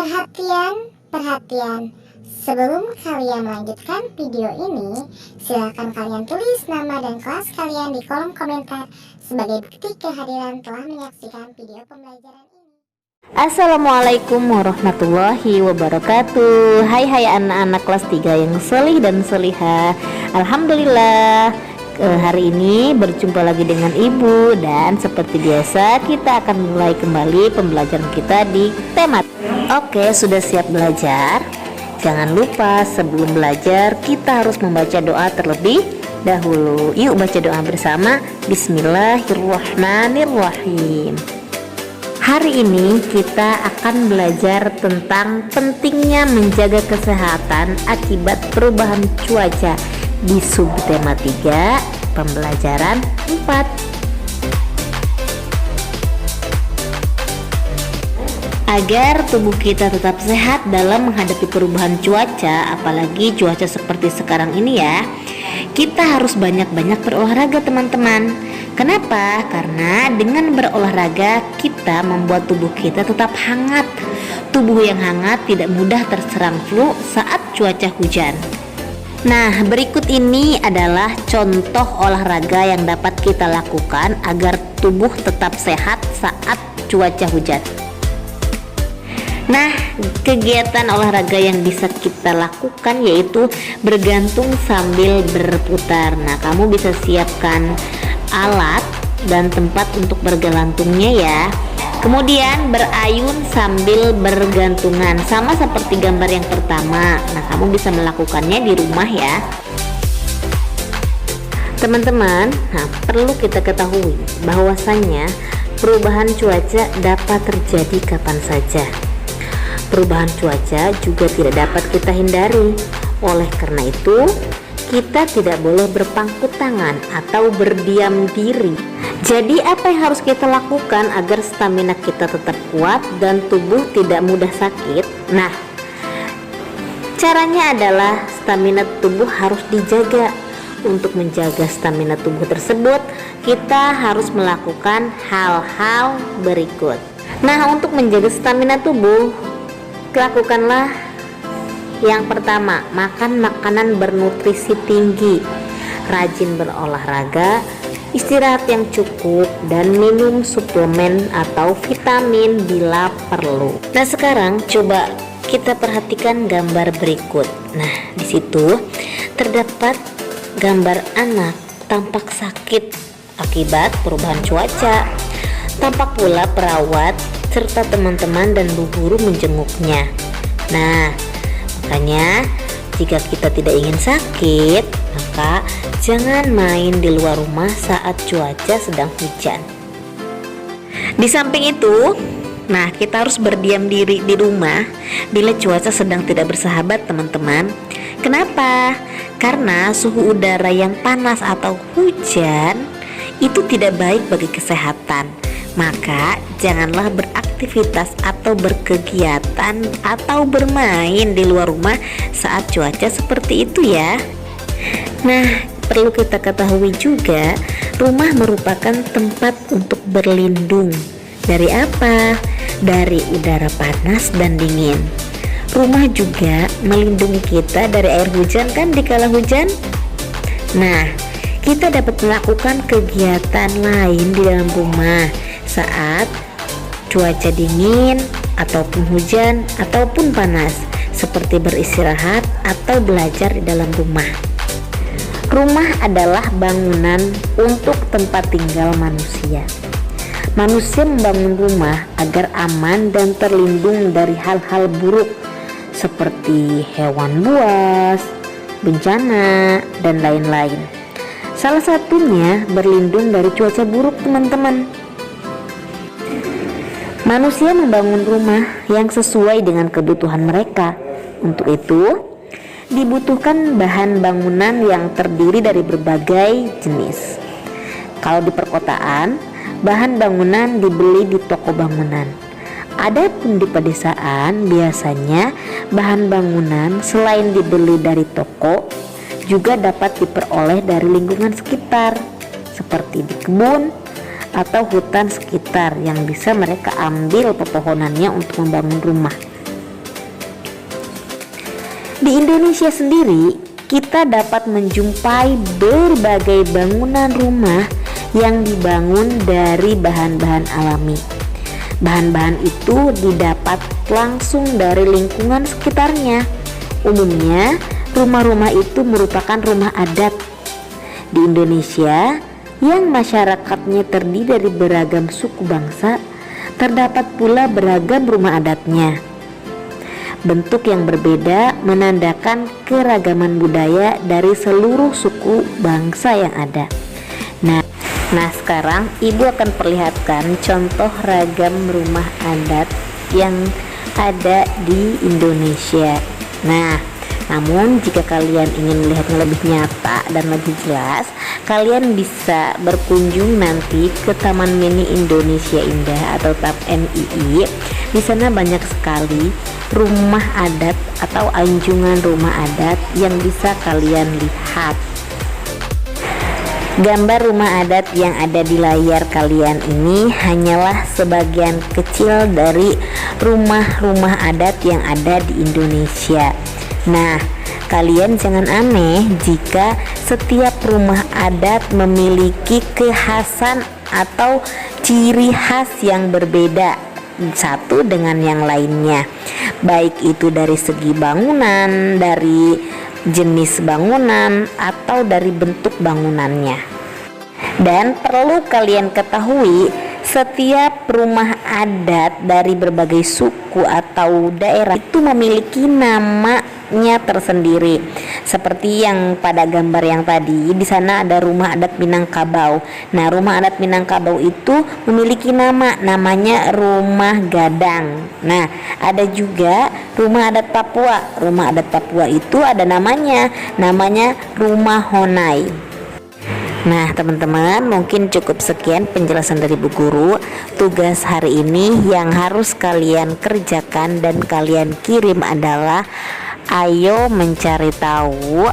Perhatian. Sebelum kalian melanjutkan video ini, silakan kalian tulis nama dan kelas kalian di kolom komentar sebagai bukti kehadiran telah menyaksikan video pembelajaran ini. Assalamualaikum warahmatullahi wabarakatuh. Hai anak-anak kelas 3 yang solih dan solihah. Alhamdulillah, hari ini berjumpa lagi dengan Ibu. Dan seperti biasa kita akan mulai kembali pembelajaran kita di tema. Oke, sudah siap belajar? Jangan lupa sebelum belajar kita harus membaca doa terlebih dahulu. Yuk baca doa bersama. Bismillahirrahmanirrahim. Hari ini kita akan belajar tentang pentingnya menjaga kesehatan akibat perubahan cuaca di subtema 3 pembelajaran 4. Agar tubuh kita tetap sehat dalam menghadapi perubahan cuaca, apalagi cuaca seperti sekarang ini ya, kita harus banyak-banyak berolahraga teman-teman. Kenapa? Karena dengan berolahraga kita membuat tubuh kita tetap hangat. Tubuh yang hangat tidak mudah terserang flu saat cuaca hujan. Nah, berikut ini adalah contoh olahraga yang dapat kita lakukan agar tubuh tetap sehat saat cuaca hujan. Nah, kegiatan olahraga yang bisa kita lakukan yaitu bergantung sambil berputar. Nah, kamu bisa siapkan alat dan tempat untuk bergelantungnya ya. Kemudian berayun sambil bergantungan, sama seperti gambar yang pertama. Nah, kamu bisa melakukannya di rumah ya. Teman-teman, perlu kita ketahui bahwasannya perubahan cuaca dapat terjadi kapan saja. Perubahan cuaca juga tidak dapat kita hindari. Oleh karena itu, kita tidak boleh berpangku tangan atau berdiam diri. Jadi apa yang harus kita lakukan agar stamina kita tetap kuat dan tubuh tidak mudah sakit? Nah, caranya adalah stamina tubuh harus dijaga. Untuk menjaga stamina tubuh tersebut, kita harus melakukan hal-hal berikut. Nah, untuk menjaga stamina tubuh, lakukanlah yang pertama, makan makanan bernutrisi tinggi, rajin berolahraga, istirahat yang cukup, dan minum suplemen atau vitamin bila perlu. Nah, sekarang coba kita perhatikan gambar berikut. Nah, di situ terdapat gambar anak tampak sakit akibat perubahan cuaca. Tampak pula perawat serta teman-teman dan bu guru menjenguknya. Nah, makanya jika kita tidak ingin sakit, maka jangan main di luar rumah saat cuaca sedang hujan. Di samping itu, nah, kita harus berdiam diri di rumah bila cuaca sedang tidak bersahabat teman-teman. Kenapa? Karena suhu udara yang panas atau hujan itu tidak baik bagi kesehatan. Maka janganlah beraktivitas atau berkegiatan atau bermain di luar rumah saat cuaca seperti itu ya. Nah, perlu kita ketahui juga, rumah merupakan tempat untuk berlindung. Dari apa? Dari udara panas dan dingin. Rumah juga melindungi kita dari air hujan kan dikala hujan. Nah, kita dapat melakukan kegiatan lain di dalam rumah saat cuaca dingin ataupun hujan ataupun panas, seperti beristirahat atau belajar di dalam rumah. Rumah adalah bangunan untuk tempat tinggal manusia. Manusia membangun rumah agar aman dan terlindung dari hal-hal buruk seperti hewan buas, bencana, dan lain-lain. Salah satunya berlindung dari cuaca buruk teman-teman. Manusia membangun rumah yang sesuai dengan kebutuhan mereka. Untuk itu, dibutuhkan bahan bangunan yang terdiri dari berbagai jenis. Kalau di perkotaan, bahan bangunan dibeli di toko bangunan. Adapun di pedesaan, biasanya bahan bangunan selain dibeli dari toko, juga dapat diperoleh dari lingkungan sekitar, seperti di kebun atau hutan sekitar yang bisa mereka ambil pepohonannya untuk membangun rumah. Di Indonesia sendiri, kita dapat menjumpai berbagai bangunan rumah yang dibangun dari bahan-bahan alami. Bahan-bahan itu didapat langsung dari lingkungan sekitarnya. Umumnya, rumah-rumah itu merupakan rumah adat. Di Indonesia, yang masyarakatnya terdiri dari beragam suku bangsa, terdapat pula beragam rumah adatnya. Bentuk yang berbeda menandakan keragaman budaya dari seluruh suku bangsa yang ada. Nah, sekarang Ibu akan perlihatkan contoh ragam rumah adat yang ada di Indonesia. Nah, namun jika kalian ingin melihatnya lebih nyata dan lebih jelas, kalian bisa berkunjung nanti ke Taman Mini Indonesia Indah atau TAPMII. Di sana banyak sekali rumah adat atau anjungan rumah adat yang bisa kalian lihat. Gambar rumah adat yang ada di layar kalian ini hanyalah sebagian kecil dari rumah-rumah adat yang ada di Indonesia. Nah, kalian jangan aneh jika setiap rumah adat memiliki kekhasan atau ciri khas yang berbeda satu dengan yang lainnya, baik itu dari segi bangunan, dari jenis bangunan, atau dari bentuk bangunannya. Dan perlu kalian ketahui, setiap rumah adat dari berbagai suku atau daerah itu memiliki namanya tersendiri. Seperti yang pada gambar yang tadi, di sana ada rumah adat Minangkabau. Nah, rumah adat Minangkabau itu memiliki namanya Rumah Gadang. Nah, ada juga rumah adat Papua. Rumah adat Papua itu ada namanya Rumah Honai. Nah, teman-teman, mungkin cukup sekian penjelasan dari Bu Guru. Tugas hari ini yang harus kalian kerjakan dan kalian kirim adalah ayo mencari tahu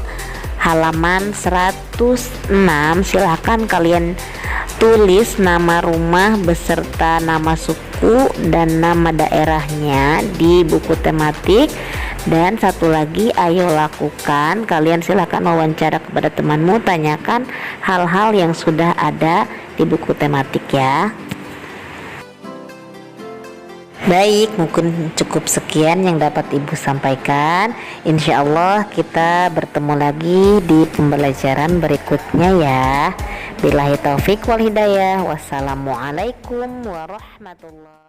halaman 106. Silahkan kalian tulis nama rumah beserta nama suku dan nama daerahnya di buku tematik. Dan satu lagi, ayo lakukan, kalian silahkan wawancara kepada temanmu, tanyakan hal-hal yang sudah ada di buku tematik ya. Baik, mungkin cukup sekian yang dapat Ibu sampaikan. Insya Allah kita bertemu lagi di pembelajaran berikutnya ya. Billahi taufik wal hidayah. Wassalamualaikum warahmatullahi wabarakatuh.